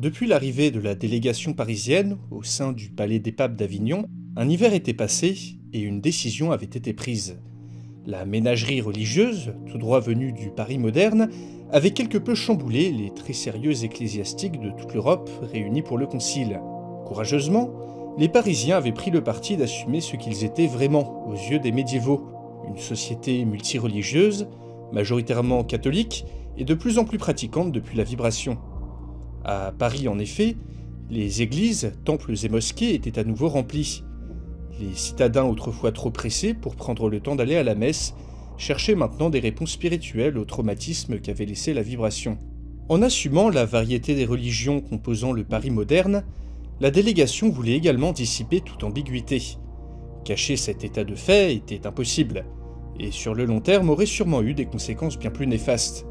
Depuis l'arrivée de la délégation parisienne au sein du Palais des Papes d'Avignon, un hiver était passé et une décision avait été prise. La ménagerie religieuse, tout droit venue du Paris moderne, avait quelque peu chamboulé les très sérieux ecclésiastiques de toute l'Europe réunis pour le concile. Courageusement, les Parisiens avaient pris le parti d'assumer ce qu'ils étaient vraiment aux yeux des médiévaux, une société multireligieuse, majoritairement catholique et de plus en plus pratiquante depuis la vibration. À Paris, en effet, les églises, temples et mosquées étaient à nouveau remplies. Les citadins, autrefois trop pressés pour prendre le temps d'aller à la messe, cherchaient maintenant des réponses spirituelles au traumatisme qu'avait laissé la vibration. En assumant la variété des religions composant le Paris moderne, la délégation voulait également dissiper toute ambiguïté. Cacher cet état de fait était impossible, et sur le long terme aurait sûrement eu des conséquences bien plus néfastes.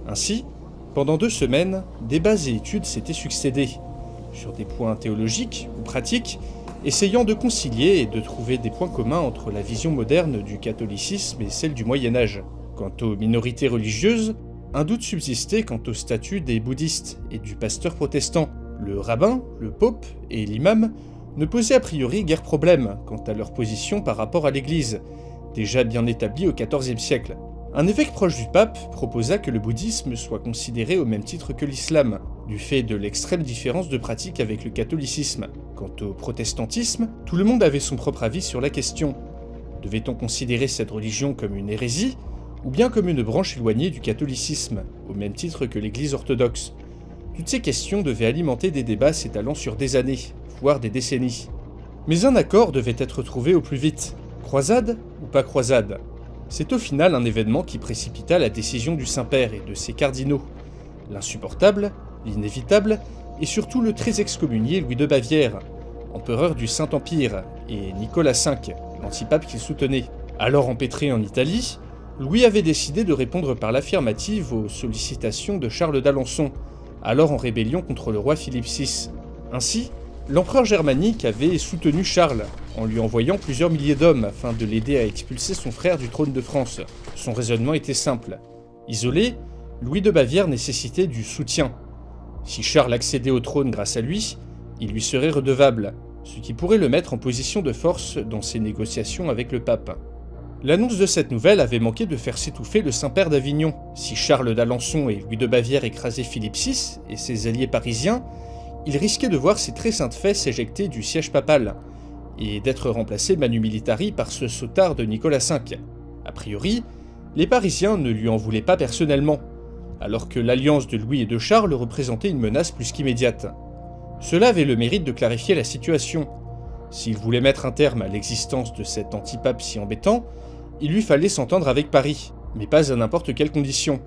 Ainsi, pendant 2 semaines, débats et études s'étaient succédés, sur des points théologiques ou pratiques, essayant de concilier et de trouver des points communs entre la vision moderne du catholicisme et celle du Moyen-Âge. Quant aux minorités religieuses, un doute subsistait quant au statut des bouddhistes et du pasteur protestant. Le rabbin, le pope et l'imam ne posaient a priori guère problème quant à leur position par rapport à l'Église, déjà bien établie au XIVe siècle. Un évêque proche du pape proposa que le bouddhisme soit considéré au même titre que l'islam, du fait de l'extrême différence de pratique avec le catholicisme. Quant au protestantisme, tout le monde avait son propre avis sur la question. Devait-on considérer cette religion comme une hérésie, ou bien comme une branche éloignée du catholicisme, au même titre que l'Église orthodoxe? Toutes ces questions devaient alimenter des débats s'étalant sur des années, voire des décennies. Mais un accord devait être trouvé au plus vite. Croisade ou pas croisade? C'est au final un événement qui précipita la décision du Saint-Père et de ses cardinaux. L'insupportable, l'inévitable, et surtout le très excommunié Louis de Bavière, empereur du Saint-Empire, et Nicolas V, l'antipape qu'il soutenait. Alors empêtré en Italie, Louis avait décidé de répondre par l'affirmative aux sollicitations de Charles d'Alençon, alors en rébellion contre le roi Philippe VI. Ainsi, l'empereur germanique avait soutenu Charles, en lui envoyant plusieurs milliers d'hommes afin de l'aider à expulser son frère du trône de France. Son raisonnement était simple. Isolé, Louis de Bavière nécessitait du soutien. Si Charles accédait au trône grâce à lui, il lui serait redevable, ce qui pourrait le mettre en position de force dans ses négociations avec le pape. L'annonce de cette nouvelle avait manqué de faire s'étouffer le Saint-Père d'Avignon. Si Charles d'Alençon et Louis de Bavière écrasaient Philippe VI et ses alliés parisiens, il risquait de voir ses très saintes fées s'éjecter du siège papal, et d'être remplacé manu militari par ce sautard de Nicolas V. A priori, les Parisiens ne lui en voulaient pas personnellement, alors que l'alliance de Louis et de Charles représentait une menace plus qu'immédiate. Cela avait le mérite de clarifier la situation. S'il voulait mettre un terme à l'existence de cet antipape si embêtant, il lui fallait s'entendre avec Paris, mais pas à n'importe quelle condition,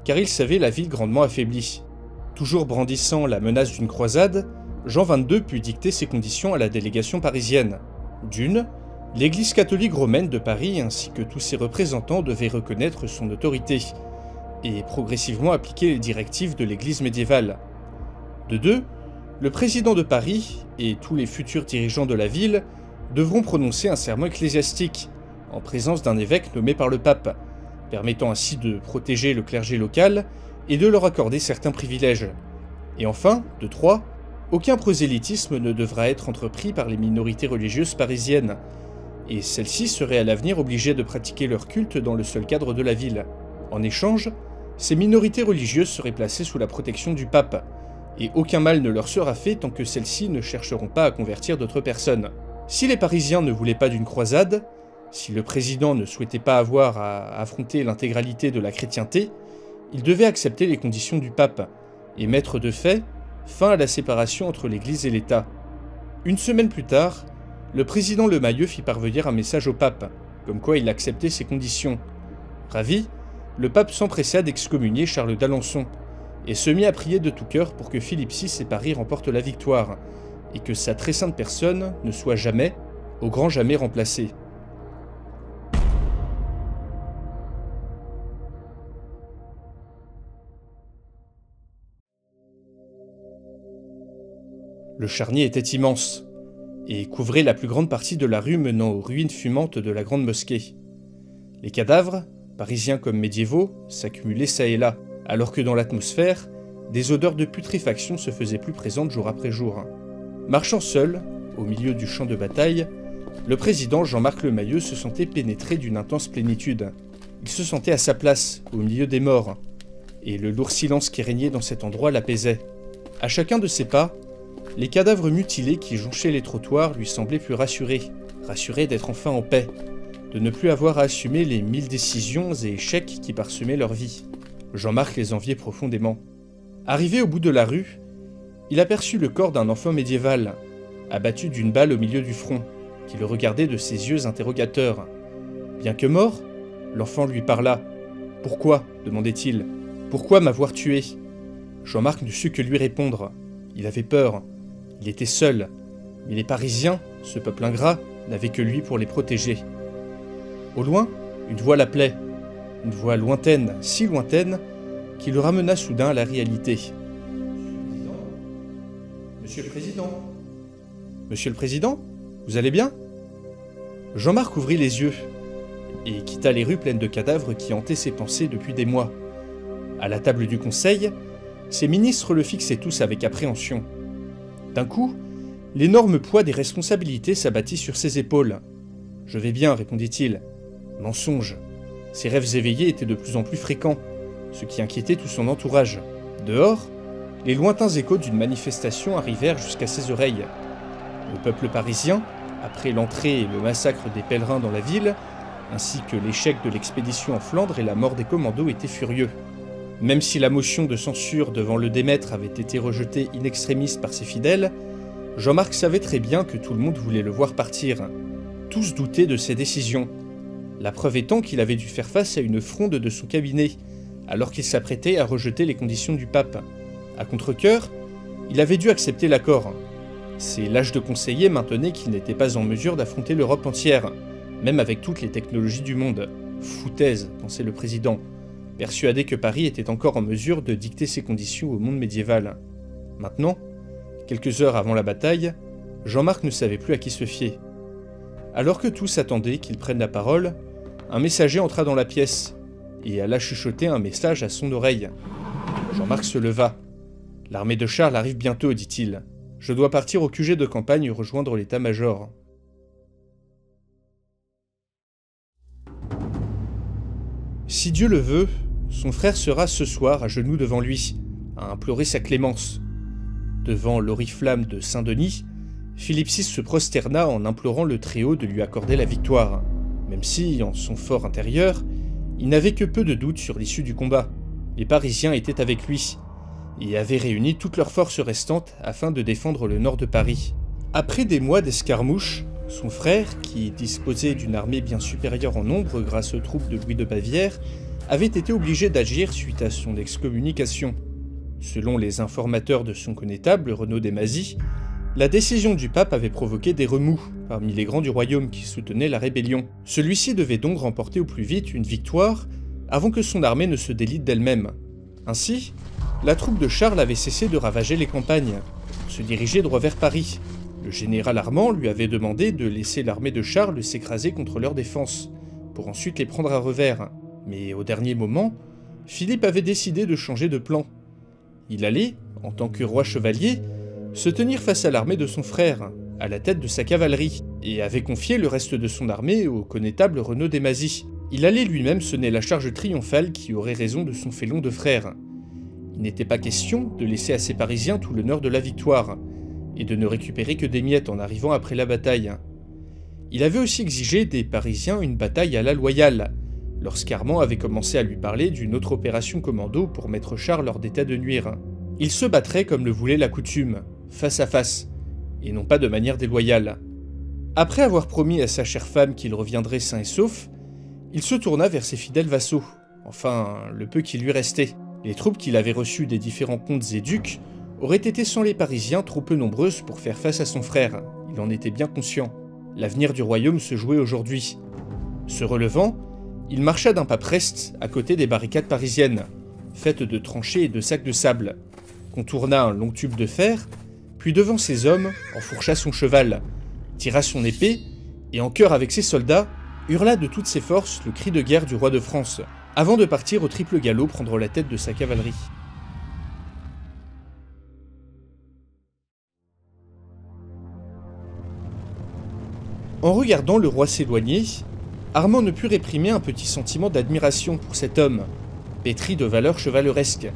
car il savait la ville grandement affaiblie. Toujours brandissant la menace d'une croisade, Jean XXII put dicter ses conditions à la délégation parisienne. D'une, l'Église catholique romaine de Paris ainsi que tous ses représentants devaient reconnaître son autorité, et progressivement appliquer les directives de l'Église médiévale. De deux, le président de Paris et tous les futurs dirigeants de la ville devront prononcer un serment ecclésiastique, en présence d'un évêque nommé par le pape, permettant ainsi de protéger le clergé local et de leur accorder certains privilèges. Et enfin, de trois, aucun prosélytisme ne devra être entrepris par les minorités religieuses parisiennes, et celles-ci seraient à l'avenir obligées de pratiquer leur culte dans le seul cadre de la ville. En échange, ces minorités religieuses seraient placées sous la protection du pape, et aucun mal ne leur sera fait tant que celles-ci ne chercheront pas à convertir d'autres personnes. Si les Parisiens ne voulaient pas d'une croisade, si le président ne souhaitait pas avoir à affronter l'intégralité de la chrétienté, il devait accepter les conditions du pape, et mettre de fait fin à la séparation entre l'Église et l'État. Une semaine plus tard, le président Lemayeux fit parvenir un message au pape, comme quoi il acceptait ces conditions. Ravi, le pape s'empressa d'excommunier Charles d'Alençon, et se mit à prier de tout cœur pour que Philippe VI et Paris remportent la victoire, et que sa très sainte personne ne soit jamais, au grand jamais remplacée. Le charnier était immense, et couvrait la plus grande partie de la rue menant aux ruines fumantes de la grande mosquée. Les cadavres, parisiens comme médiévaux, s'accumulaient çà et là, alors que dans l'atmosphère, des odeurs de putréfaction se faisaient plus présentes jour après jour. Marchant seul, au milieu du champ de bataille, le président Jean-Marc Lemayeux se sentait pénétré d'une intense plénitude. Il se sentait à sa place, au milieu des morts, et le lourd silence qui régnait dans cet endroit l'apaisait. À chacun de ses pas, les cadavres mutilés qui jonchaient les trottoirs lui semblaient plus rassurés d'être enfin en paix, de ne plus avoir à assumer les 1000 décisions et échecs qui parsemaient leur vie. Jean-Marc les enviait profondément. Arrivé au bout de la rue, il aperçut le corps d'un enfant médiéval, abattu d'une balle au milieu du front, qui le regardait de ses yeux interrogateurs. Bien que mort, l'enfant lui parla. « Pourquoi » demandait-il. « Pourquoi m'avoir tué ?» Jean-Marc ne sut que lui répondre. Il avait peur. Il était seul. Mais les Parisiens, ce peuple ingrat, n'avaient que lui pour les protéger. Au loin, une voix l'appelait. Une voix lointaine, si lointaine, qui le ramena soudain à la réalité. « Monsieur le Président !»« Monsieur le Président ? Vous allez bien ?» Jean-Marc ouvrit les yeux et quitta les rues pleines de cadavres qui hantaient ses pensées depuis des mois. À la table du Conseil, ses ministres le fixaient tous avec appréhension. D'un coup, l'énorme poids des responsabilités s'abattit sur ses épaules. « Je vais bien », répondit-il. Mensonge. Ses rêves éveillés étaient de plus en plus fréquents, ce qui inquiétait tout son entourage. Dehors, les lointains échos d'une manifestation arrivèrent jusqu'à ses oreilles. Le peuple parisien, après l'entrée et le massacre des pèlerins dans la ville, ainsi que l'échec de l'expédition en Flandre et la mort des commandos, était furieux. Même si la motion de censure devant le Démètre avait été rejetée in extremis par ses fidèles, Jean-Marc savait très bien que tout le monde voulait le voir partir. Tous doutaient de ses décisions. La preuve étant qu'il avait dû faire face à une fronde de son cabinet, alors qu'il s'apprêtait à rejeter les conditions du pape. À contre-cœur, il avait dû accepter l'accord. Ses lâches de conseillers maintenaient qu'il n'était pas en mesure d'affronter l'Europe entière, même avec toutes les technologies du monde. Foutaise, pensait le président, persuadé que Paris était encore en mesure de dicter ses conditions au monde médiéval. Maintenant, quelques heures avant la bataille, Jean-Marc ne savait plus à qui se fier. Alors que tous attendaient qu'il prenne la parole, un messager entra dans la pièce et alla chuchoter un message à son oreille. Jean-Marc se leva. « L'armée de Charles arrive bientôt, dit-il. Je dois partir au QG de campagne rejoindre l'état-major. » Si Dieu le veut, son frère sera ce soir à genoux devant lui, à implorer sa clémence. Devant l'oriflamme de Saint-Denis, Philippe VI se prosterna en implorant le Très-Haut de lui accorder la victoire, même si, en son fort intérieur, il n'avait que peu de doute sur l'issue du combat. Les Parisiens étaient avec lui, et avaient réuni toutes leurs forces restantes afin de défendre le nord de Paris. Après des mois d'escarmouches, son frère, qui disposait d'une armée bien supérieure en nombre grâce aux troupes de Louis de Bavière, avait été obligé d'agir suite à son excommunication. Selon les informateurs de son connétable, Renaud des Mazis, la décision du pape avait provoqué des remous parmi les grands du royaume qui soutenaient la rébellion. Celui-ci devait donc remporter au plus vite une victoire avant que son armée ne se délite d'elle-même. Ainsi, la troupe de Charles avait cessé de ravager les campagnes, se dirigeait droit vers Paris. Le général Armand lui avait demandé de laisser l'armée de Charles s'écraser contre leur défense, pour ensuite les prendre à revers. Mais au dernier moment, Philippe avait décidé de changer de plan. Il allait, en tant que roi chevalier, se tenir face à l'armée de son frère, à la tête de sa cavalerie, et avait confié le reste de son armée au connétable Renaud des Mazis. Il allait lui-même sonner la charge triomphale qui aurait raison de son félon de frère. Il n'était pas question de laisser à ces Parisiens tout l'honneur de la victoire, et de ne récupérer que des miettes en arrivant après la bataille. Il avait aussi exigé des Parisiens une bataille à la loyale, lorsqu'Armand avait commencé à lui parler d'une autre opération commando pour mettre Charles hors d'état de nuire. Ils se battraient comme le voulait la coutume, face à face, et non pas de manière déloyale. Après avoir promis à sa chère femme qu'il reviendrait sain et sauf, il se tourna vers ses fidèles vassaux, enfin le peu qui lui restait. Les troupes qu'il avait reçues des différents comtes et ducs auraient été sans les Parisiens trop peu nombreuses pour faire face à son frère, il en était bien conscient. L'avenir du royaume se jouait aujourd'hui. Se relevant, il marcha d'un pas preste à côté des barricades parisiennes, faites de tranchées et de sacs de sable, contourna un long tube de fer, puis devant ses hommes, enfourcha son cheval, tira son épée, et en chœur avec ses soldats, hurla de toutes ses forces le cri de guerre du roi de France, avant de partir au triple galop prendre la tête de sa cavalerie. En regardant le roi s'éloigner, Armand ne put réprimer un petit sentiment d'admiration pour cet homme, pétri de valeurs chevaleresques,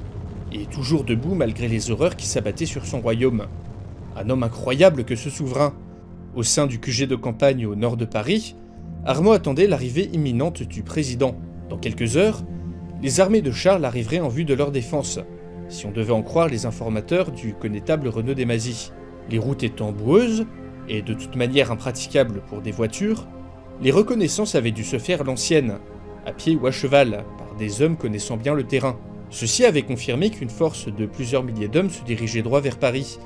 et toujours debout malgré les horreurs qui s'abattaient sur son royaume. Un homme incroyable que ce souverain. Au sein du QG de campagne au nord de Paris, Armand attendait l'arrivée imminente du président. Dans quelques heures, les armées de Charles arriveraient en vue de leur défense, si on devait en croire les informateurs du connétable Renaud Desmazis. Les routes étant boueuses, et de toute manière impraticables pour des voitures, les reconnaissances avaient dû se faire à l'ancienne, à pied ou à cheval, par des hommes connaissant bien le terrain. Ceux-ci avaient confirmé qu'une force de plusieurs milliers d'hommes se dirigeait droit vers Paris,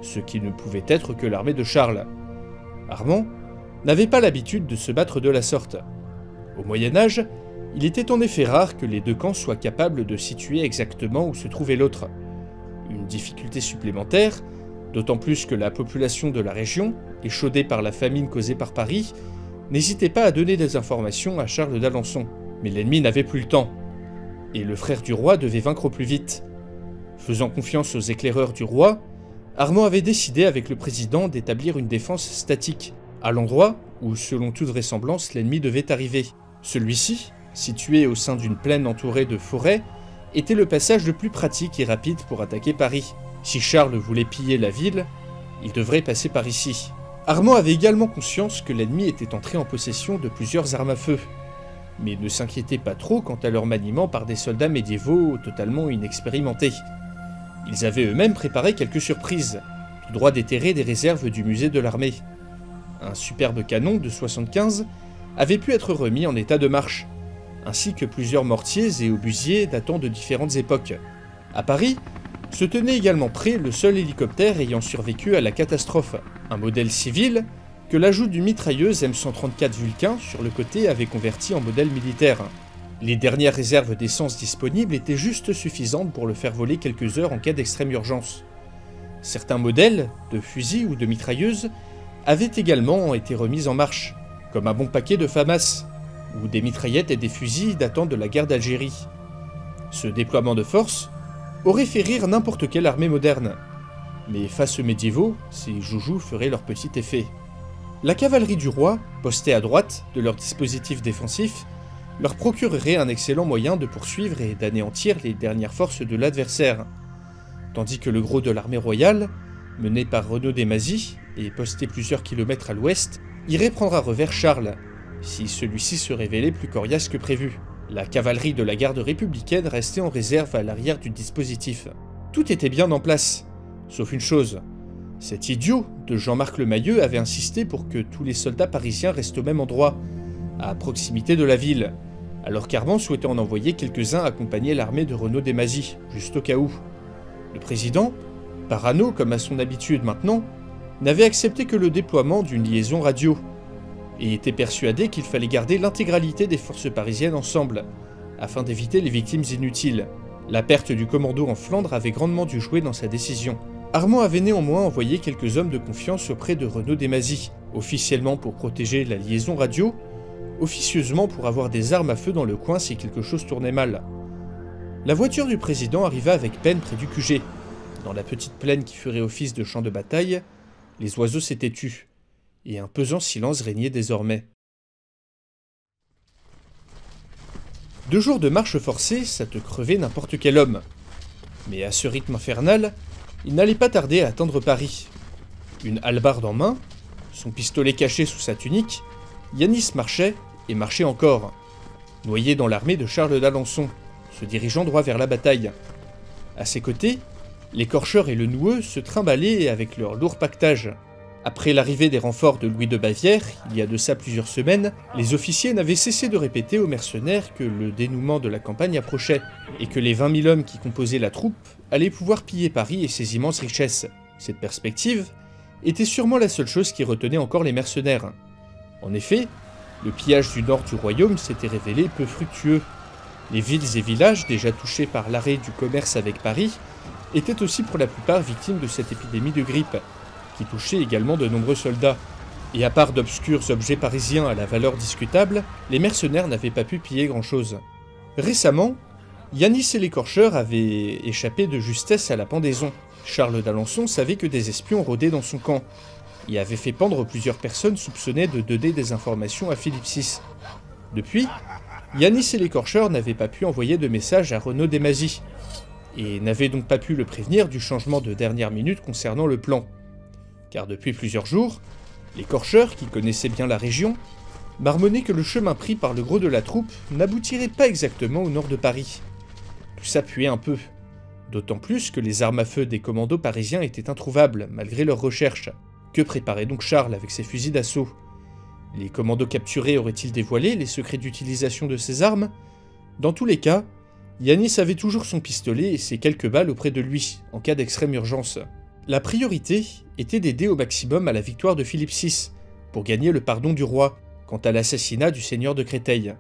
ce qui ne pouvait être que l'armée de Charles. Armand n'avait pas l'habitude de se battre de la sorte. Au Moyen-Âge, il était en effet rare que les deux camps soient capables de situer exactement où se trouvait l'autre. Une difficulté supplémentaire, d'autant plus que la population de la région, échaudée par la famine causée par Paris, n'hésitait pas à donner des informations à Charles d'Alençon. Mais l'ennemi n'avait plus le temps, et le frère du roi devait vaincre au plus vite. Faisant confiance aux éclaireurs du roi, Armand avait décidé avec le président d'établir une défense statique, à l'endroit où, selon toute vraisemblance, l'ennemi devait arriver. Celui-ci, situé au sein d'une plaine entourée de forêts, était le passage le plus pratique et rapide pour attaquer Paris. Si Charles voulait piller la ville, il devrait passer par ici. Armand avait également conscience que l'ennemi était entré en possession de plusieurs armes à feu, mais ne s'inquiétait pas trop quant à leur maniement par des soldats médiévaux totalement inexpérimentés. Ils avaient eux-mêmes préparé quelques surprises, tout droit déterrées des réserves du musée de l'armée. Un superbe canon de 75 avait pu être remis en état de marche, ainsi que plusieurs mortiers et obusiers datant de différentes époques. À Paris, se tenait également prêt le seul hélicoptère ayant survécu à la catastrophe, un modèle civil que l'ajout d'une mitrailleuse M134 Vulcain sur le côté avait converti en modèle militaire. Les dernières réserves d'essence disponibles étaient juste suffisantes pour le faire voler quelques heures en cas d'extrême urgence. Certains modèles, de fusils ou de mitrailleuses, avaient également été remis en marche, comme un bon paquet de FAMAS, ou des mitraillettes et des fusils datant de la guerre d'Algérie. Ce déploiement de force aurait fait rire n'importe quelle armée moderne, mais face aux médiévaux, ces joujoux feraient leur petit effet. La cavalerie du roi, postée à droite de leur dispositif défensif, leur procurerait un excellent moyen de poursuivre et d'anéantir les dernières forces de l'adversaire, tandis que le gros de l'armée royale, mené par Renaud Desmazis et posté plusieurs kilomètres à l'ouest, irait prendre à revers Charles, si celui-ci se révélait plus coriace que prévu. La cavalerie de la garde républicaine restait en réserve à l'arrière du dispositif. Tout était bien en place, sauf une chose. Cet idiot de Jean-Marc Lemayeux avait insisté pour que tous les soldats parisiens restent au même endroit, à proximité de la ville, alors qu'Armand souhaitait en envoyer quelques-uns accompagner l'armée de Renaud Desmazis, juste au cas où. Le président, parano comme à son habitude maintenant, n'avait accepté que le déploiement d'une liaison radio, et était persuadé qu'il fallait garder l'intégralité des forces parisiennes ensemble, afin d'éviter les victimes inutiles. La perte du commando en Flandre avait grandement dû jouer dans sa décision. Armand avait néanmoins envoyé quelques hommes de confiance auprès de Renaud Desmazis, officiellement pour protéger la liaison radio, officieusement pour avoir des armes à feu dans le coin si quelque chose tournait mal. La voiture du président arriva avec peine près du QG. Dans la petite plaine qui ferait office de champ de bataille, les oiseaux s'étaient tus, et un pesant silence régnait désormais. 2 jours de marche forcée, ça te crevait n'importe quel homme. Mais à ce rythme infernal, il n'allait pas tarder à atteindre Paris. Une hallebarde en main, son pistolet caché sous sa tunique, Yanis marchait, et marchait encore, noyé dans l'armée de Charles d'Alençon, se dirigeant droit vers la bataille. À ses côtés, l'écorcheur et le noueux se trimballaient avec leur lourd pactage. Après l'arrivée des renforts de Louis de Bavière, il y a de ça plusieurs semaines, les officiers n'avaient cessé de répéter aux mercenaires que le dénouement de la campagne approchait, et que les 20 000 hommes qui composaient la troupe allaient pouvoir piller Paris et ses immenses richesses. Cette perspective était sûrement la seule chose qui retenait encore les mercenaires. En effet, le pillage du nord du royaume s'était révélé peu fructueux. Les villes et villages déjà touchés par l'arrêt du commerce avec Paris étaient aussi pour la plupart victimes de cette épidémie de grippe, qui touchait également de nombreux soldats. Et à part d'obscurs objets parisiens à la valeur discutable, les mercenaires n'avaient pas pu piller grand-chose. Récemment, Yanis et l'écorcheur avaient échappé de justesse à la pendaison. Charles d'Alençon savait que des espions rôdaient dans son camp. et avait fait pendre plusieurs personnes soupçonnées de donner des informations à Philippe VI. Depuis, Yanis et l'écorcheur n'avaient pas pu envoyer de message à Renaud Desmazis, et n'avaient donc pas pu le prévenir du changement de dernière minute concernant le plan. Car depuis plusieurs jours, l'écorcheur, qui connaissait bien la région, marmonnait que le chemin pris par le gros de la troupe n'aboutirait pas exactement au nord de Paris. Tout ça puait un peu, d'autant plus que les armes à feu des commandos parisiens étaient introuvables, malgré leurs recherches. Que préparait donc Charles avec ses fusils d'assaut? Les commandos capturés auraient-ils dévoilé les secrets d'utilisation de ces armes? Dans tous les cas, Yanis avait toujours son pistolet et ses quelques balles auprès de lui, en cas d'extrême urgence. La priorité était d'aider au maximum à la victoire de Philippe VI, pour gagner le pardon du roi, quant à l'assassinat du seigneur de Créteil.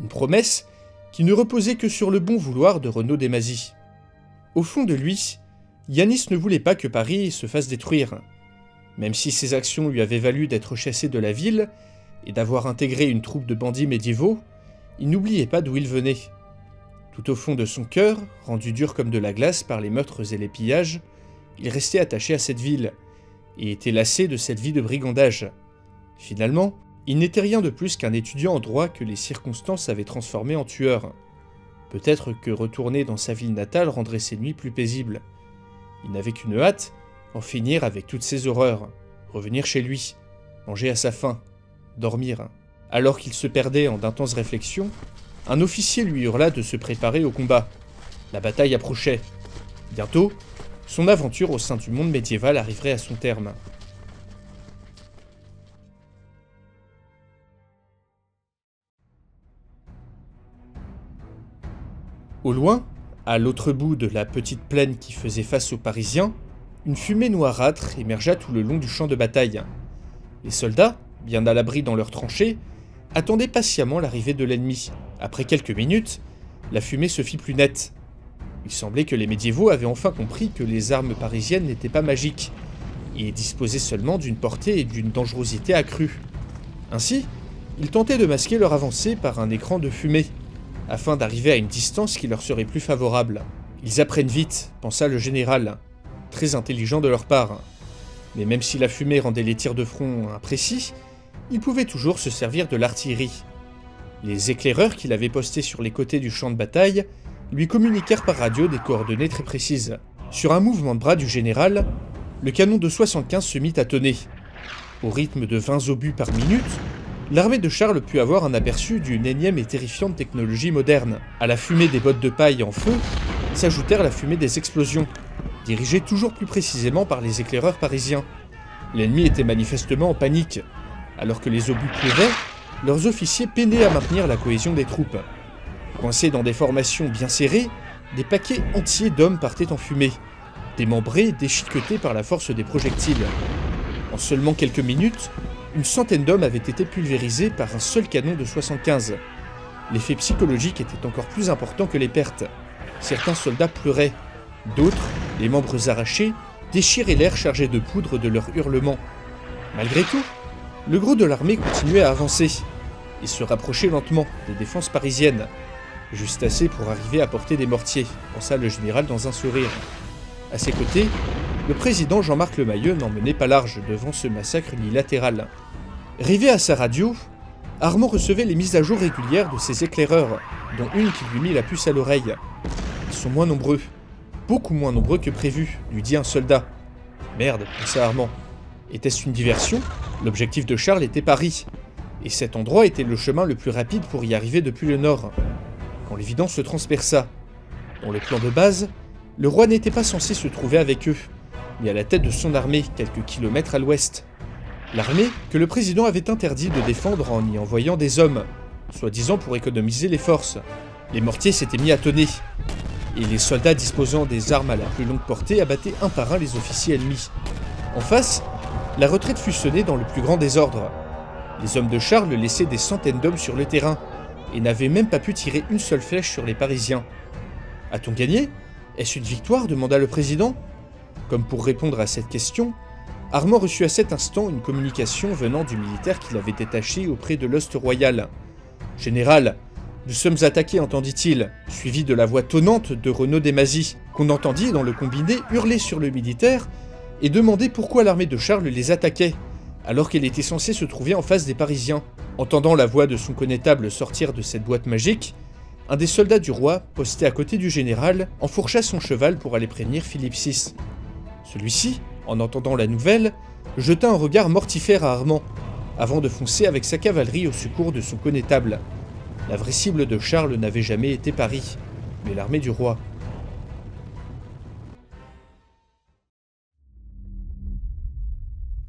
Une promesse qui ne reposait que sur le bon vouloir de Renaud Desmazis. Au fond de lui, Yanis ne voulait pas que Paris se fasse détruire. Même si ses actions lui avaient valu d'être chassé de la ville et d'avoir intégré une troupe de bandits médiévaux, il n'oubliait pas d'où il venait. Tout au fond de son cœur, rendu dur comme de la glace par les meurtres et les pillages, il restait attaché à cette ville, et était lassé de cette vie de brigandage. Finalement, il n'était rien de plus qu'un étudiant en droit que les circonstances avaient transformé en tueur. Peut-être que retourner dans sa ville natale rendrait ses nuits plus paisibles. Il n'avait qu'une hâte, en finir avec toutes ces horreurs, revenir chez lui, manger à sa faim, dormir. Alors qu'il se perdait en d'intenses réflexions, un officier lui hurla de se préparer au combat. La bataille approchait. Bientôt, son aventure au sein du monde médiéval arriverait à son terme. Au loin, à l'autre bout de la petite plaine qui faisait face aux Parisiens, une fumée noirâtre émergea tout le long du champ de bataille. Les soldats, bien à l'abri dans leurs tranchées, attendaient patiemment l'arrivée de l'ennemi. Après quelques minutes, la fumée se fit plus nette. Il semblait que les médiévaux avaient enfin compris que les armes parisiennes n'étaient pas magiques, et disposaient seulement d'une portée et d'une dangerosité accrues. Ainsi, ils tentaient de masquer leur avancée par un écran de fumée, afin d'arriver à une distance qui leur serait plus favorable. Ils apprennent vite, pensa le général, très intelligent de leur part. Mais même si la fumée rendait les tirs de front imprécis, ils pouvaient toujours se servir de l'artillerie. Les éclaireurs qu'il avait postés sur les côtés du champ de bataille lui communiquèrent par radio des coordonnées très précises. Sur un mouvement de bras du général, le canon de 75 se mit à tonner. Au rythme de 20 obus par minute, l'armée de Charles put avoir un aperçu d'une énième et terrifiante technologie moderne. À la fumée des bottes de paille en feu, s'ajoutèrent la fumée des explosions, dirigée toujours plus précisément par les éclaireurs parisiens. L'ennemi était manifestement en panique. Alors que les obus pleuvaient, leurs officiers peinaient à maintenir la cohésion des troupes. Coincés dans des formations bien serrées, des paquets entiers d'hommes partaient en fumée, démembrés, déchiquetés par la force des projectiles. En seulement quelques minutes, une centaine d'hommes avaient été pulvérisés par un seul canon de 75. L'effet psychologique était encore plus important que les pertes. Certains soldats pleuraient, d'autres, les membres arrachés, déchiraient l'air chargé de poudre de leurs hurlements. Malgré tout, le gros de l'armée continuait à avancer, et se rapprochait lentement des défenses parisiennes, juste assez pour arriver à porter des mortiers, pensa le général dans un sourire. À ses côtés, le président Jean-Marc Lemayeux n'en menait pas large devant ce massacre unilatéral. Rivé à sa radio, Armand recevait les mises à jour régulières de ses éclaireurs, dont une qui lui mit la puce à l'oreille. Ils sont moins nombreux, beaucoup moins nombreux que prévu, lui dit un soldat. Merde, pensa Armand. Était-ce une diversion? L'objectif de Charles était Paris, et cet endroit était le chemin le plus rapide pour y arriver depuis le nord. Quand l'évidence se transperça. Dans le plan de base, le roi n'était pas censé se trouver avec eux, mais à la tête de son armée, quelques kilomètres à l'ouest. L'armée que le président avait interdit de défendre en y envoyant des hommes, soi-disant pour économiser les forces. Les mortiers s'étaient mis à tonner, et les soldats disposant des armes à la plus longue portée abattaient un par un les officiers ennemis. En face, la retraite fut sonnée dans le plus grand désordre. Les hommes de Charles laissaient des centaines d'hommes sur le terrain, et n'avaient même pas pu tirer une seule flèche sur les Parisiens. « A-t-on gagné? Est-ce une victoire » demanda le président. Comme pour répondre à cette question, Armand reçut à cet instant une communication venant du militaire qu'il avait détaché auprès de l'Hoste Royal. « Général, nous sommes attaqués » entendit-il, suivi de la voix tonnante de Renaud Desmazis, qu'on entendit dans le combiné hurler sur le militaire et demandait pourquoi l'armée de Charles les attaquait, alors qu'elle était censée se trouver en face des Parisiens. Entendant la voix de son connétable sortir de cette boîte magique, un des soldats du roi, posté à côté du général, enfourcha son cheval pour aller prévenir Philippe VI. Celui-ci, en entendant la nouvelle, jeta un regard mortifère à Armand, avant de foncer avec sa cavalerie au secours de son connétable. La vraie cible de Charles n'avait jamais été Paris, mais l'armée du roi.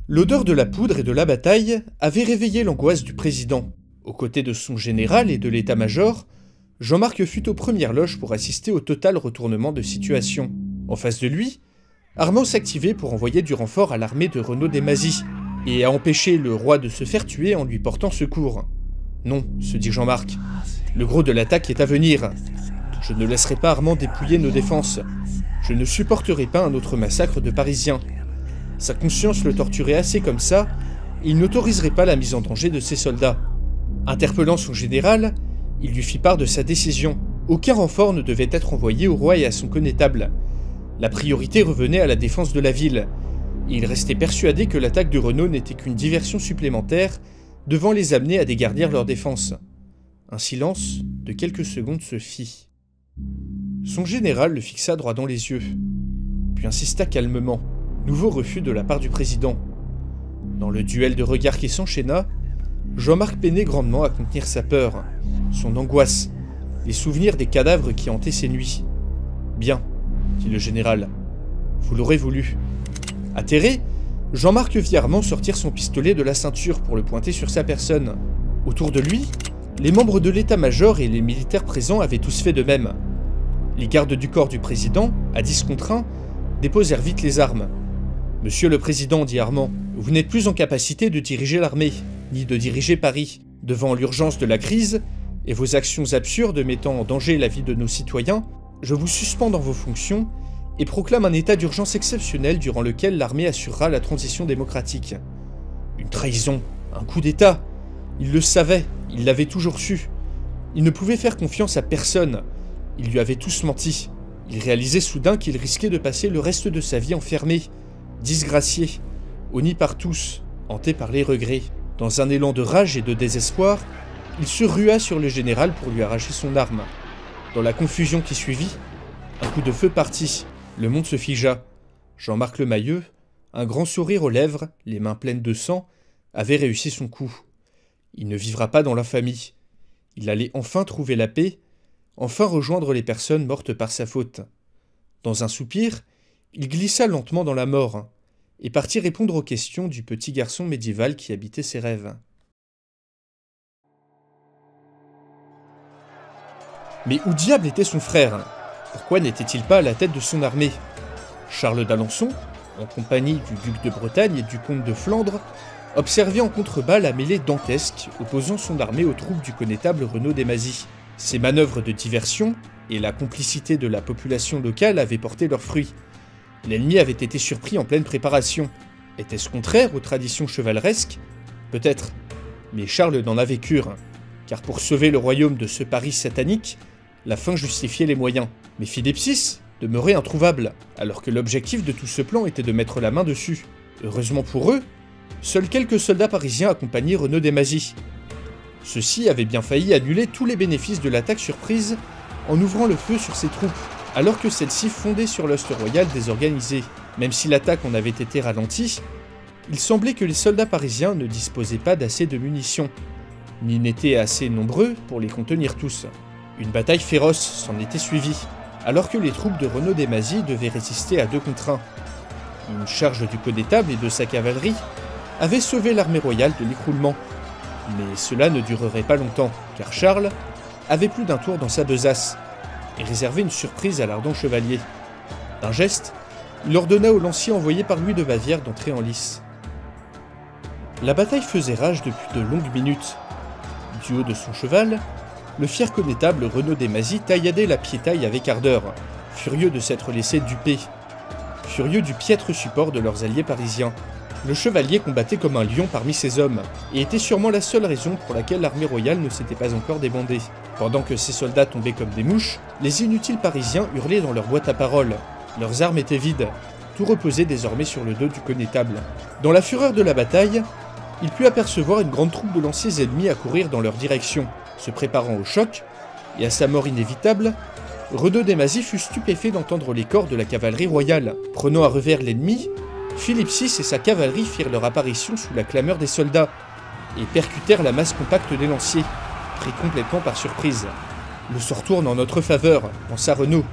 L'odeur de la poudre et de la bataille avait réveillé l'angoisse du président. Aux côtés de son général et de l'état-major, Jean-Marc fut aux premières loges pour assister au total retournement de situation. En face de lui, Armand s'activait pour envoyer du renfort à l'armée de Renaud des Mazis, et à empêcher le roi de se faire tuer en lui portant secours. Non, se dit Jean-Marc, le gros de l'attaque est à venir. Je ne laisserai pas Armand dépouiller nos défenses. Je ne supporterai pas un autre massacre de Parisiens. Sa conscience le torturait assez comme ça, et il n'autoriserait pas la mise en danger de ses soldats. Interpellant son général, il lui fit part de sa décision. Aucun renfort ne devait être envoyé au roi et à son connétable. La priorité revenait à la défense de la ville, et il restait persuadé que l'attaque de Renaud n'était qu'une diversion supplémentaire devant les amener à dégarnir leur défense. Un silence de quelques secondes se fit. Son général le fixa droit dans les yeux, puis insista calmement. Nouveau refus de la part du président. Dans le duel de regards qui s'enchaîna, Jean-Marc peinait grandement à contenir sa peur, son angoisse, les souvenirs des cadavres qui hantaient ses nuits. « Bien, » dit le général, « vous l'aurez voulu. » Atterré, Jean-Marc vit Armand sortir son pistolet de la ceinture pour le pointer sur sa personne. Autour de lui, les membres de l'état-major et les militaires présents avaient tous fait de même. Les gardes du corps du président, à 10 contre 1, déposèrent vite les armes. « Monsieur le Président, dit Armand, vous n'êtes plus en capacité de diriger l'armée, ni de diriger Paris. Devant l'urgence de la crise, et vos actions absurdes mettant en danger la vie de nos citoyens, je vous suspends dans vos fonctions et proclame un état d'urgence exceptionnel durant lequel l'armée assurera la transition démocratique. » Une trahison, un coup d'État. Il le savait, il l'avait toujours su. Il ne pouvait faire confiance à personne. Ils lui avaient tous menti. Il réalisait soudain qu'il risquait de passer le reste de sa vie enfermé, disgracié, honni par tous, hanté par les regrets. Dans un élan de rage et de désespoir, il se rua sur le général pour lui arracher son arme. Dans la confusion qui suivit, un coup de feu partit, le monde se figea. Jean-Marc Lemayeux, un grand sourire aux lèvres, les mains pleines de sang, avait réussi son coup. Il ne vivra pas dans l'infamie. Il allait enfin trouver la paix, enfin rejoindre les personnes mortes par sa faute. Dans un soupir, il glissa lentement dans la mort, et partit répondre aux questions du petit garçon médiéval qui habitait ses rêves. Mais où diable était son frère? Pourquoi n'était-il pas à la tête de son armée? Charles d'Alençon, en compagnie du duc de Bretagne et du comte de Flandre, observait en contrebas la mêlée dantesque opposant son armée aux troupes du connétable Renaud des Mazis. Ces manœuvres de diversion et la complicité de la population locale avaient porté leurs fruits. L'ennemi avait été surpris en pleine préparation. Était-ce contraire aux traditions chevaleresques? Peut-être. Mais Charles n'en avait cure, car pour sauver le royaume de ce Paris satanique, la fin justifiait les moyens. Mais Philippe VI demeurait introuvable, alors que l'objectif de tout ce plan était de mettre la main dessus. Heureusement pour eux, seuls quelques soldats parisiens accompagnaient Renaud des Mazis. Ceux-ci avaient bien failli annuler tous les bénéfices de l'attaque surprise en ouvrant le feu sur ses troupes, alors que celle-ci fondait sur l'ost royal désorganisé. Même si l'attaque en avait été ralentie, il semblait que les soldats parisiens ne disposaient pas d'assez de munitions, ni n'étaient assez nombreux pour les contenir tous. Une bataille féroce s'en était suivie, alors que les troupes de Renaud des Mazis devaient résister à 2 contre 1. Une charge du connétable et de sa cavalerie avait sauvé l'armée royale de l'écroulement. Mais cela ne durerait pas longtemps, car Charles avait plus d'un tour dans sa besace, et réservait une surprise à l'ardent chevalier. D'un geste, il ordonna aux lanciers envoyés par Louis de Bavière d'entrer en lice. La bataille faisait rage depuis de longues minutes. Du haut de son cheval, le fier connétable Renaud des Mazis tailladait la piétaille avec ardeur, furieux de s'être laissé duper, furieux du piètre support de leurs alliés parisiens. Le chevalier combattait comme un lion parmi ses hommes, et était sûrement la seule raison pour laquelle l'armée royale ne s'était pas encore débandée. Pendant que ses soldats tombaient comme des mouches, les inutiles parisiens hurlaient dans leur boîte à paroles. Leurs armes étaient vides. tout reposait désormais sur le dos du connétable. Dans la fureur de la bataille, il put apercevoir une grande troupe de lanciers ennemis accourir dans leur direction. Se préparant au choc, et à sa mort inévitable, Renaud Desmazis fut stupéfait d'entendre les corps de la cavalerie royale. Prenant à revers l'ennemi, Philippe VI et sa cavalerie firent leur apparition sous la clameur des soldats, et percutèrent la masse compacte des lanciers, pris complètement par surprise. Le sort tourne en notre faveur, pensa Renaud.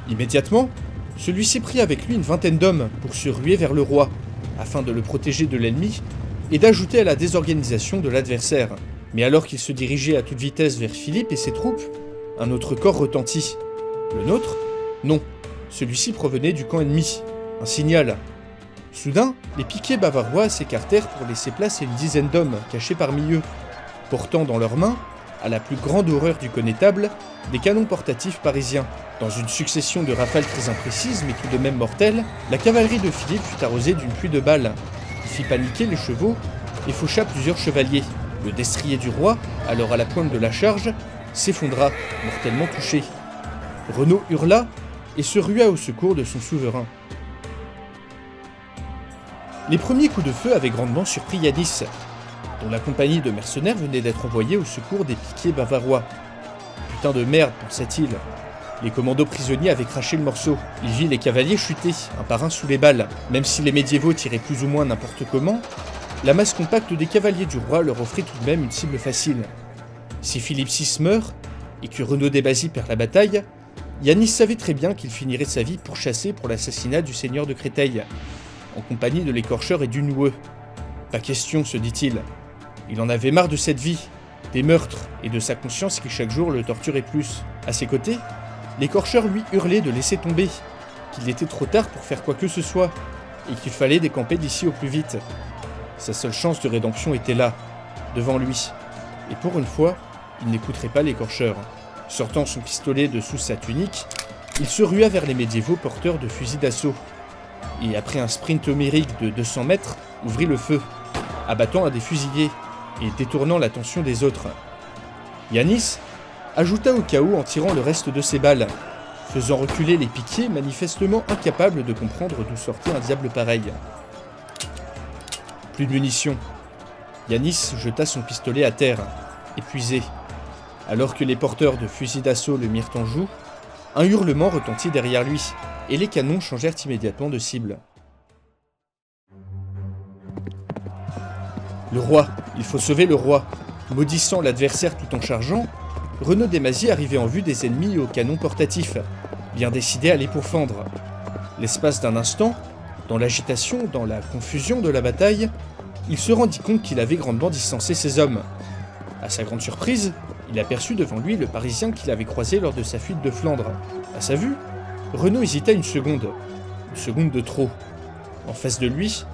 Immédiatement, celui-ci prit avec lui une vingtaine d'hommes pour se ruer vers le roi, afin de le protéger de l'ennemi et d'ajouter à la désorganisation de l'adversaire. Mais alors qu'il se dirigeait à toute vitesse vers Philippe et ses troupes, un autre corps retentit. Le nôtre? Non, celui-ci provenait du camp ennemi. Un signal. Soudain, les piquets bavarois s'écartèrent pour laisser place à une dizaine d'hommes cachés parmi eux, portant dans leurs mains, à la plus grande horreur du connétable, des canons portatifs parisiens. Dans une succession de rafales très imprécises mais tout de même mortelles, la cavalerie de Philippe fut arrosée d'une pluie de balles. Il fit paniquer les chevaux et faucha plusieurs chevaliers. Le destrier du roi, alors à la pointe de la charge, s'effondra, mortellement touché. Renaud hurla et se rua au secours de son souverain. Les premiers coups de feu avaient grandement surpris Yanis, dont la compagnie de mercenaires venait d'être envoyée au secours des piquets bavarois. Putain de merde, pensa-t-il. Les commandos prisonniers avaient craché le morceau. Il vit les cavaliers chuter, un par un sous les balles. Même si les médiévaux tiraient plus ou moins n'importe comment, la masse compacte des cavaliers du roi leur offrait tout de même une cible facile. Si Philippe VI meurt, et que Renaud Desmazis perd la bataille, Yanis savait très bien qu'il finirait sa vie pourchassé pour l'assassinat du seigneur de Créteil, en compagnie de l'écorcheur et du noueux. Pas question, se dit-il. Il en avait marre de cette vie, des meurtres, et de sa conscience qui chaque jour le torturait plus. À ses côtés, l'écorcheur lui hurlait de laisser tomber, qu'il était trop tard pour faire quoi que ce soit, et qu'il fallait décamper d'ici au plus vite. Sa seule chance de rédemption était là, devant lui. Et pour une fois, il n'écouterait pas l'écorcheur. Sortant son pistolet de sous sa tunique, il se rua vers les médiévaux porteurs de fusils d'assaut. Et après un sprint homérique de 200 mètres, ouvrit le feu, abattant un des fusiliers et détournant l'attention des autres. Yanis ajouta au chaos en tirant le reste de ses balles, faisant reculer les piquiers manifestement incapables de comprendre d'où sortait un diable pareil. Plus de munitions. Yanis jeta son pistolet à terre, épuisé. Alors que les porteurs de fusils d'assaut le mirent en joue, un hurlement retentit derrière lui, et les canons changèrent immédiatement de cible. Le roi, il faut sauver le roi. Maudissant l'adversaire tout en chargeant, Renaud Desmazis arrivait en vue des ennemis au canon portatif, bien décidé à les pourfendre. L'espace d'un instant, dans l'agitation, dans la confusion de la bataille, il se rendit compte qu'il avait grandement distancé ses hommes. À sa grande surprise, il aperçut devant lui le Parisien qu'il avait croisé lors de sa fuite de Flandre. À sa vue, Renaud hésita une seconde de trop. En face de lui,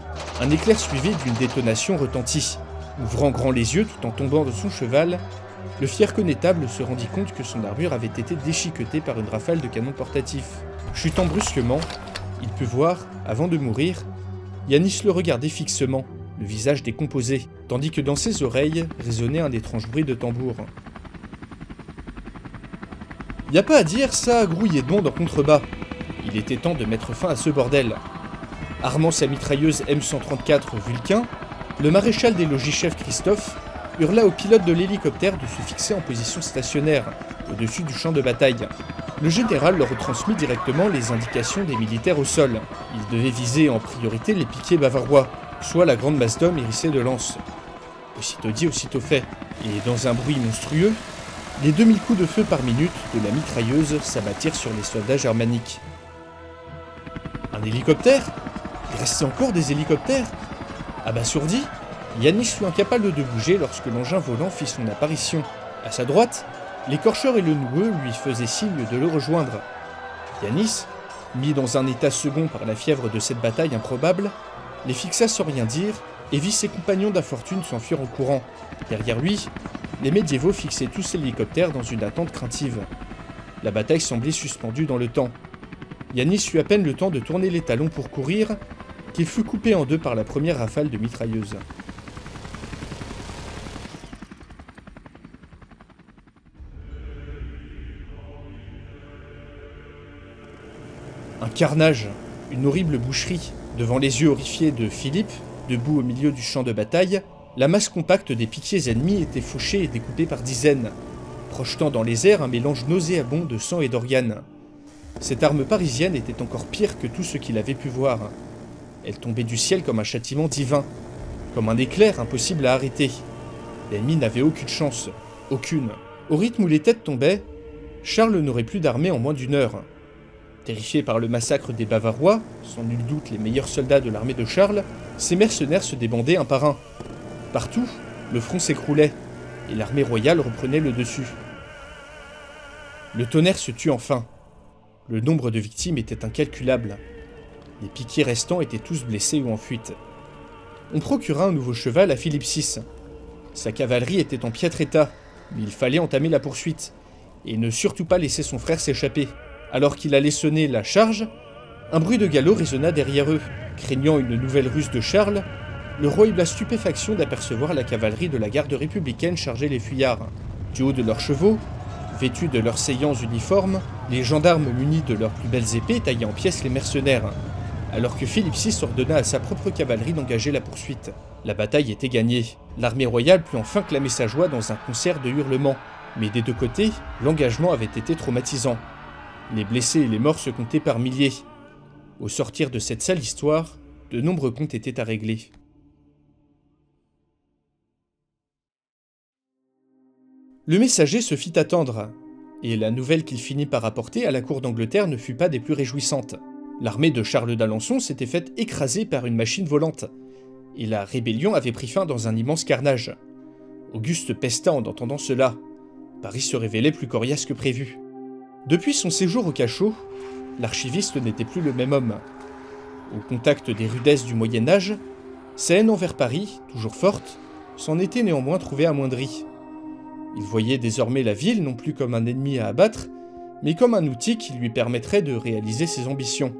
un éclair suivi d'une détonation retentit. Ouvrant grand les yeux tout en tombant de son cheval, le fier connétable se rendit compte que son armure avait été déchiquetée par une rafale de canon portatif. Chutant brusquement, il put voir, avant de mourir, Yanis le regardait fixement, le visage décomposé, tandis que dans ses oreilles résonnait un étrange bruit de tambour. Y a pas à dire, ça grouillait de monde en contrebas. Il était temps de mettre fin à ce bordel. Armant sa mitrailleuse M134 Vulcain, le maréchal des logis-chefs Christophe hurla au pilote de l'hélicoptère de se fixer en position stationnaire, au-dessus du champ de bataille. Le général leur retransmit directement les indications des militaires au sol. Ils devaient viser en priorité les piquets bavarois, soit la grande masse d'hommes hérissés de lances. Aussitôt dit, aussitôt fait, et dans un bruit monstrueux, les 2000 coups de feu par minute de la mitrailleuse s'abattirent sur les soldats germaniques. Un hélicoptère? Il restait encore des hélicoptères? Abasourdi, Yanis fut incapable de bouger lorsque l'engin volant fit son apparition. À sa droite, l'écorcheur et le noueux lui faisaient signe de le rejoindre. Yanis, mis dans un état second par la fièvre de cette bataille improbable, les fixa sans rien dire et vit ses compagnons d'infortune s'enfuir en courant. Derrière lui, les médiévaux fixaient tous l'hélicoptère dans une attente craintive. La bataille semblait suspendue dans le temps. Yanis eut à peine le temps de tourner les talons pour courir, qu'il fut coupé en deux par la première rafale de mitrailleuse. Un carnage, une horrible boucherie. Devant les yeux horrifiés de Philippe, debout au milieu du champ de bataille, la masse compacte des piquiers ennemis était fauchée et découpée par dizaines, projetant dans les airs un mélange nauséabond de sang et d'organes. Cette arme parisienne était encore pire que tout ce qu'il avait pu voir. Elle tombait du ciel comme un châtiment divin, comme un éclair impossible à arrêter. L'ennemi n'avait aucune chance, aucune. Au rythme où les têtes tombaient, Charles n'aurait plus d'armée en moins d'une heure. Terrifiés par le massacre des Bavarois, sans nul doute les meilleurs soldats de l'armée de Charles, ces mercenaires se débandaient un par un. Partout, le front s'écroulait, et l'armée royale reprenait le dessus. Le tonnerre se tut enfin. Le nombre de victimes était incalculable. Les piquiers restants étaient tous blessés ou en fuite. On procura un nouveau cheval à Philippe VI. Sa cavalerie était en piètre état, mais il fallait entamer la poursuite, et ne surtout pas laisser son frère s'échapper. Alors qu'il allait sonner la charge, un bruit de galop résonna derrière eux. Craignant une nouvelle ruse de Charles, le roi eut la stupéfaction d'apercevoir la cavalerie de la garde républicaine charger les fuyards. Du haut de leurs chevaux, vêtus de leurs saillants uniformes, les gendarmes munis de leurs plus belles épées taillaient en pièces les mercenaires, alors que Philippe VI ordonna à sa propre cavalerie d'engager la poursuite. La bataille était gagnée. L'armée royale put enfin clamer sa joie dans un concert de hurlements. Mais des deux côtés, l'engagement avait été traumatisant. Les blessés et les morts se comptaient par milliers. Au sortir de cette sale histoire, de nombreux comptes étaient à régler. Le messager se fit attendre, et la nouvelle qu'il finit par apporter à la cour d'Angleterre ne fut pas des plus réjouissantes. L'armée de Charles d'Alençon s'était faite écraser par une machine volante, et la rébellion avait pris fin dans un immense carnage. Auguste pesta en entendant cela. Paris se révélait plus coriace que prévu. Depuis son séjour au cachot, l'archiviste n'était plus le même homme. Au contact des rudesses du Moyen-Âge, sa haine envers Paris, toujours forte, s'en était néanmoins trouvée amoindrie. Il voyait désormais la ville non plus comme un ennemi à abattre, mais comme un outil qui lui permettrait de réaliser ses ambitions.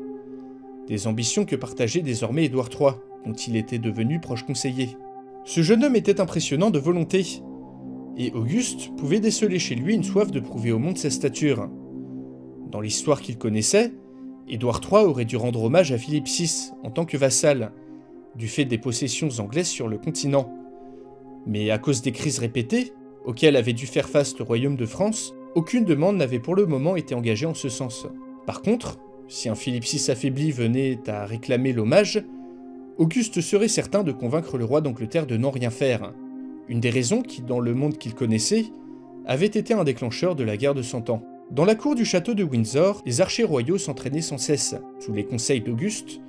Des ambitions que partageait désormais Édouard III, dont il était devenu proche conseiller. Ce jeune homme était impressionnant de volonté, et Auguste pouvait déceler chez lui une soif de prouver au monde sa stature. Dans l'histoire qu'il connaissait, Édouard III aurait dû rendre hommage à Philippe VI en tant que vassal, du fait des possessions anglaises sur le continent. Mais à cause des crises répétées, auxquelles avait dû faire face le royaume de France, aucune demande n'avait pour le moment été engagée en ce sens. Par contre, si un Philippe VI affaibli venait à réclamer l'hommage, Auguste serait certain de convaincre le roi d'Angleterre de n'en rien faire. Une des raisons qui, dans le monde qu'il connaissait, avait été un déclencheur de la guerre de 100 ans. Dans la cour du château de Windsor, les archers royaux s'entraînaient sans cesse. Sous les conseils d'Auguste,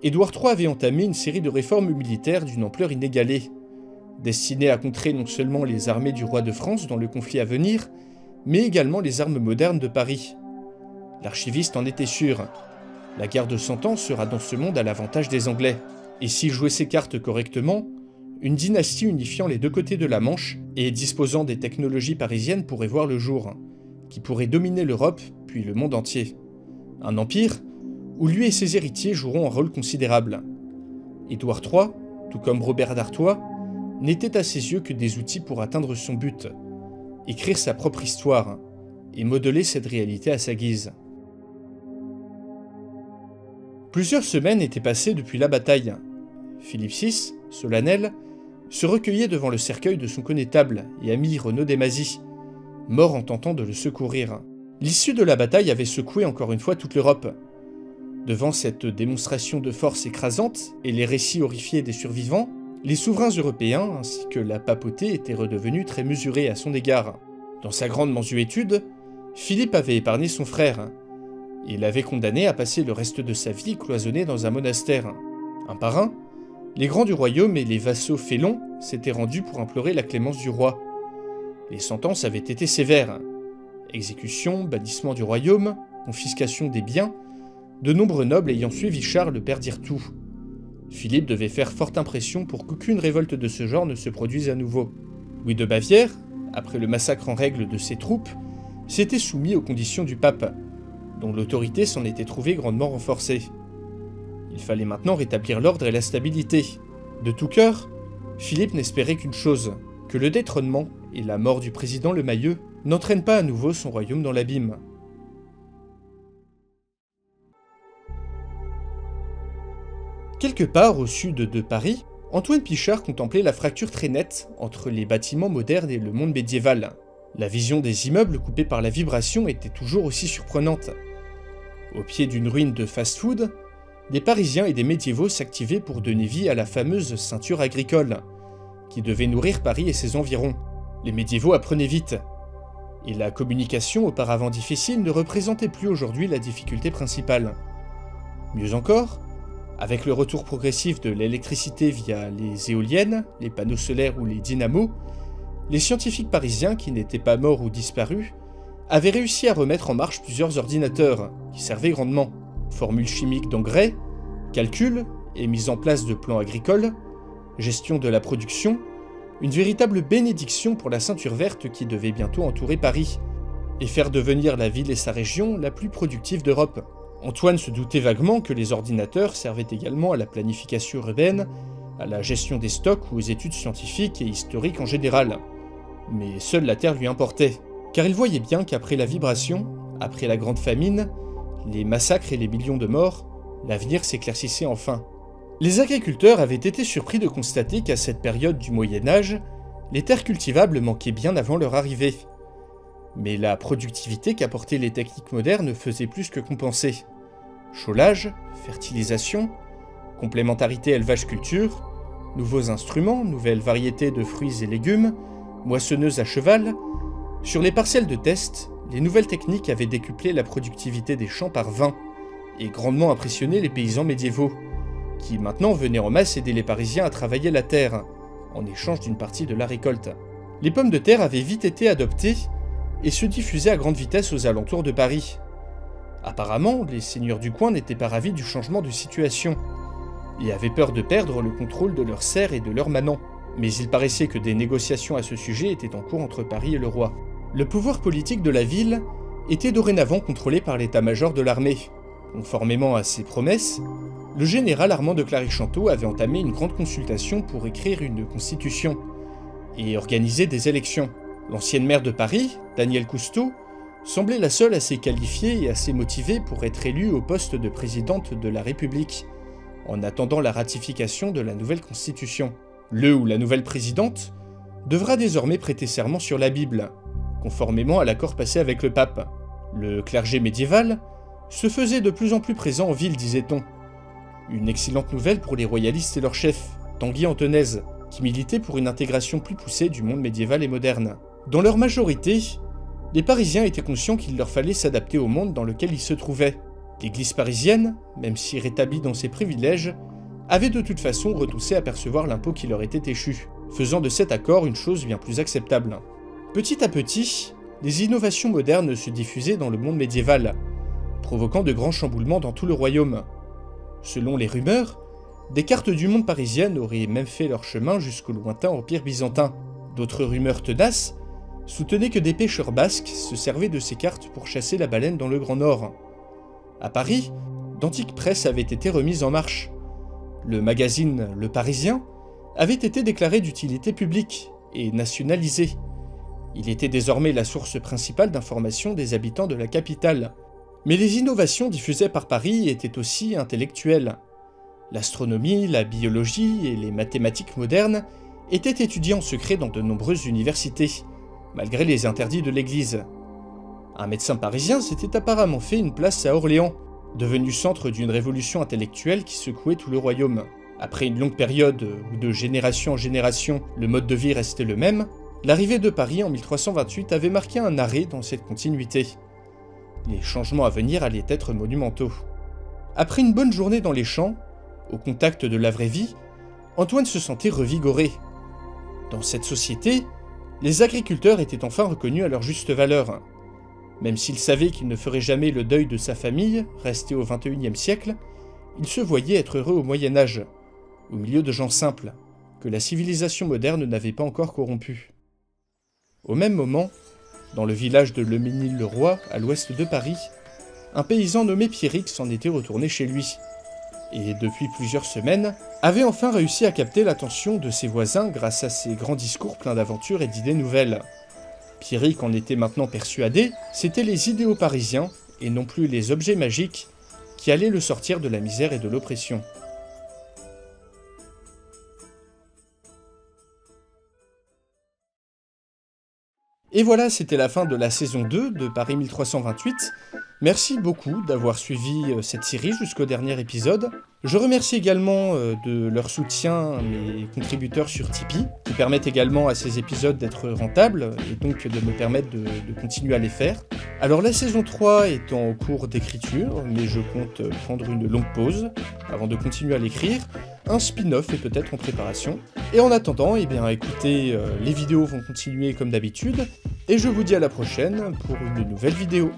Édouard III avait entamé une série de réformes militaires d'une ampleur inégalée, destinées à contrer non seulement les armées du roi de France dans le conflit à venir, mais également les armes modernes de Paris. L'archiviste en était sûr. La guerre de 100 ans sera dans ce monde à l'avantage des Anglais. Et s'il jouait ses cartes correctement, une dynastie unifiant les deux côtés de la Manche et disposant des technologies parisiennes pourrait voir le jour, qui pourrait dominer l'Europe puis le monde entier. Un empire où lui et ses héritiers joueront un rôle considérable. Édouard III, tout comme Robert d'Artois, n'étaient à ses yeux que des outils pour atteindre son but, écrire sa propre histoire et modeler cette réalité à sa guise. Plusieurs semaines étaient passées depuis la bataille. Philippe VI, solennel, se recueillait devant le cercueil de son connétable et ami Renaud des Mazis, mort en tentant de le secourir. L'issue de la bataille avait secoué encore une fois toute l'Europe. Devant cette démonstration de force écrasante et les récits horrifiés des survivants, les souverains européens ainsi que la papauté étaient redevenus très mesurés à son égard. Dans sa grande mansuétude, Philippe avait épargné son frère. Il l'avait condamné à passer le reste de sa vie cloisonné dans un monastère. Un par un, les grands du royaume et les vassaux félons s'étaient rendus pour implorer la clémence du roi. Les sentences avaient été sévères. Exécution, bannissement du royaume, confiscation des biens, de nombreux nobles ayant suivi Charles perdirent tout. Philippe devait faire forte impression pour qu'aucune révolte de ce genre ne se produise à nouveau. Louis de Bavière, après le massacre en règle de ses troupes, s'était soumis aux conditions du pape, dont l'autorité s'en était trouvée grandement renforcée. Il fallait maintenant rétablir l'ordre et la stabilité. De tout cœur, Philippe n'espérait qu'une chose, que le détrônement et la mort du président Le Mayeux n'entraînent pas à nouveau son royaume dans l'abîme. Quelque part au sud de Paris, Antoine Pichard contemplait la fracture très nette entre les bâtiments modernes et le monde médiéval. La vision des immeubles coupés par la vibration était toujours aussi surprenante. Au pied d'une ruine de fast-food, des Parisiens et des médiévaux s'activaient pour donner vie à la fameuse ceinture agricole, qui devait nourrir Paris et ses environs. Les médiévaux apprenaient vite, et la communication auparavant difficile ne représentait plus aujourd'hui la difficulté principale. Mieux encore, avec le retour progressif de l'électricité via les éoliennes, les panneaux solaires ou les dynamos, les scientifiques parisiens, qui n'étaient pas morts ou disparus, avaient réussi à remettre en marche plusieurs ordinateurs, qui servaient grandement. Formules chimiques d'engrais, calculs et mise en place de plans agricoles, gestion de la production, une véritable bénédiction pour la ceinture verte qui devait bientôt entourer Paris, et faire devenir la ville et sa région la plus productive d'Europe. Antoine se doutait vaguement que les ordinateurs servaient également à la planification urbaine, à la gestion des stocks ou aux études scientifiques et historiques en général. Mais seule la Terre lui importait, car il voyait bien qu'après la vibration, après la grande famine, les massacres et les millions de morts, l'avenir s'éclaircissait enfin. Les agriculteurs avaient été surpris de constater qu'à cette période du Moyen-Âge, les terres cultivables manquaient bien avant leur arrivée. Mais la productivité qu'apportaient les techniques modernes faisait plus que compenser. Chaulage, fertilisation, complémentarité élevage-culture, nouveaux instruments, nouvelles variétés de fruits et légumes, moissonneuses à cheval. Sur les parcelles de test, les nouvelles techniques avaient décuplé la productivité des champs par 20 et grandement impressionné les paysans médiévaux, qui maintenant venaient en masse aider les Parisiens à travailler la terre, en échange d'une partie de la récolte. Les pommes de terre avaient vite été adoptées et se diffusaient à grande vitesse aux alentours de Paris. Apparemment, les seigneurs du coin n'étaient pas ravis du changement de situation, et avaient peur de perdre le contrôle de leurs serfs et de leurs manants. Mais il paraissait que des négociations à ce sujet étaient en cours entre Paris et le roi. Le pouvoir politique de la ville était dorénavant contrôlé par l'état-major de l'armée. Conformément à ses promesses, le général Armand de Clary-Chanteau avait entamé une grande consultation pour écrire une constitution et organiser des élections. L'ancienne maire de Paris, Danielle Cousteau, semblait la seule assez qualifiée et assez motivée pour être élue au poste de présidente de la République, en attendant la ratification de la nouvelle constitution. Le ou la nouvelle présidente devra désormais prêter serment sur la Bible, conformément à l'accord passé avec le pape. Le clergé médiéval se faisait de plus en plus présent en ville, disait-on. Une excellente nouvelle pour les royalistes et leur chef, Tanguy Antonèse, qui militait pour une intégration plus poussée du monde médiéval et moderne. Dans leur majorité, les Parisiens étaient conscients qu'il leur fallait s'adapter au monde dans lequel ils se trouvaient. L'Église parisienne, même si rétablie dans ses privilèges, avait de toute façon renoncé à percevoir l'impôt qui leur était échu, faisant de cet accord une chose bien plus acceptable. Petit à petit, les innovations modernes se diffusaient dans le monde médiéval, provoquant de grands chamboulements dans tout le royaume. Selon les rumeurs, des cartes du monde parisiennes auraient même fait leur chemin jusqu'au lointain empire byzantin. D'autres rumeurs tenaces soutenaient que des pêcheurs basques se servaient de ces cartes pour chasser la baleine dans le Grand Nord. À Paris, d'antiques presses avaient été remises en marche. Le magazine Le Parisien avait été déclaré d'utilité publique et nationalisé. Il était désormais la source principale d'information des habitants de la capitale. Mais les innovations diffusées par Paris étaient aussi intellectuelles. L'astronomie, la biologie et les mathématiques modernes étaient étudiées en secret dans de nombreuses universités, malgré les interdits de l'Église. Un médecin parisien s'était apparemment fait une place à Orléans, devenu centre d'une révolution intellectuelle qui secouait tout le royaume. Après une longue période où de génération en génération le mode de vie restait le même, l'arrivée de Paris en 1328 avait marqué un arrêt dans cette continuité. Les changements à venir allaient être monumentaux. Après une bonne journée dans les champs, au contact de la vraie vie, Antoine se sentait revigoré. Dans cette société, les agriculteurs étaient enfin reconnus à leur juste valeur. Même s'il savait qu'il ne ferait jamais le deuil de sa famille, restée au XXIe siècle, il se voyait être heureux au Moyen-Âge, au milieu de gens simples, que la civilisation moderne n'avait pas encore corrompus. Au même moment, dans le village de Leménil-le-Roi, à l'ouest de Paris, un paysan nommé Pierrick s'en était retourné chez lui, et depuis plusieurs semaines, avait enfin réussi à capter l'attention de ses voisins grâce à ses grands discours pleins d'aventures et d'idées nouvelles. Pierrick en était maintenant persuadé, c'étaient les idéaux parisiens, et non plus les objets magiques, qui allaient le sortir de la misère et de l'oppression. Et voilà, c'était la fin de la saison 2 de Paris 1328. Merci beaucoup d'avoir suivi cette série jusqu'au dernier épisode. Je remercie également de leur soutien mes contributeurs sur Tipeee, qui permettent également à ces épisodes d'être rentables, et donc de me permettre de continuer à les faire. Alors la saison 3 est en cours d'écriture, mais je compte prendre une longue pause avant de continuer à l'écrire. Un spin-off est peut-être en préparation. Et en attendant, eh bien écoutez, les vidéos vont continuer comme d'habitude, et je vous dis à la prochaine pour une nouvelle vidéo.